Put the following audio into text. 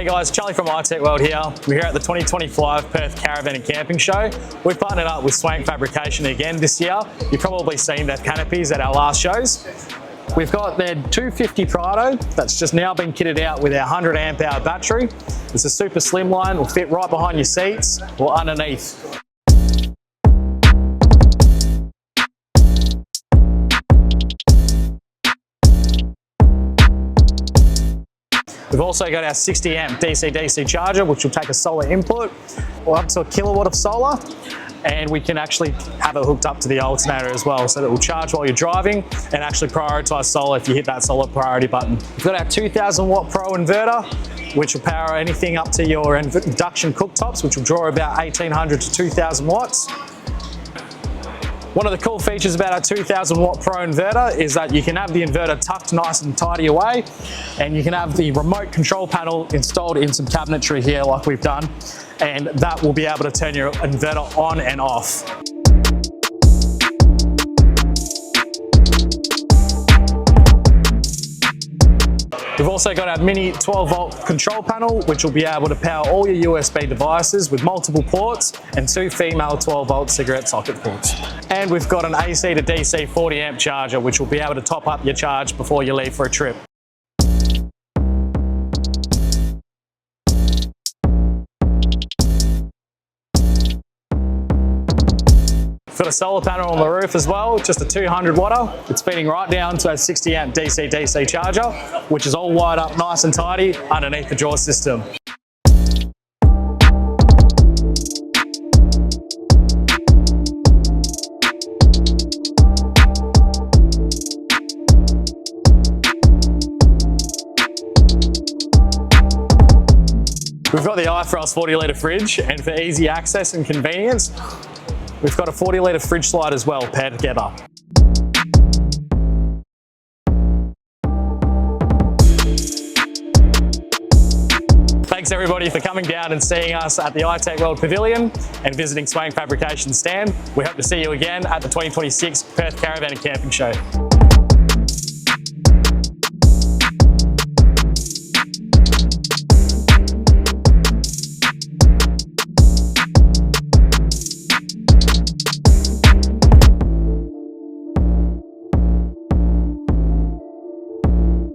G'day guys, Charlie from iTechworld here. We're here at the 2025 Perth Caravan and Camping Show. We've partnered up with Swank Fabrication again this year. You've probably seen their canopies at our last shows. We've got their 250 Prado that's just now been kitted out with our 100 amp hour battery. It's a super slimline, will fit right behind your seats or underneath. We've also got our 60 amp DC-DC charger, which will take a solar input or up to a kilowatt of solar. And we can actually have it hooked up to the alternator as well, so that it will charge while you're driving and actually prioritize solar if you hit that solar priority button. We've got our 2000 watt PRO Inverter, which will power anything up to your induction cooktops, which will draw about 1800 to 2000 watts. One of the cool features about our 2000 watt PRO Inverter is that you can have the inverter tucked nice and tidy away, and you can have the remote control panel installed in some cabinetry here like we've done, and that will be able to turn your inverter on and off. We've also got our mini 12 volt control panel, which will be able to power all your USB devices with multiple ports and 2 female 12 volt cigarette socket ports. And we've got an AC to DC 40 amp charger, which will be able to top up your charge before you leave for a trip. We've got a solar panel on the roof as well, just a 200 watter. It's feeding right down to our 60 amp DC-DC charger, which is all wired up nice and tidy underneath the draw system. We've got the iFrost 40 litre fridge, and for easy access and convenience, we've got a 40 litre fridge slide as well paired together. Thanks everybody for coming down and seeing us at the iTechworld Pavilion and visiting Swank Fabrication stand. We hope to see you again at the 2026 Perth Caravan and Camping Show.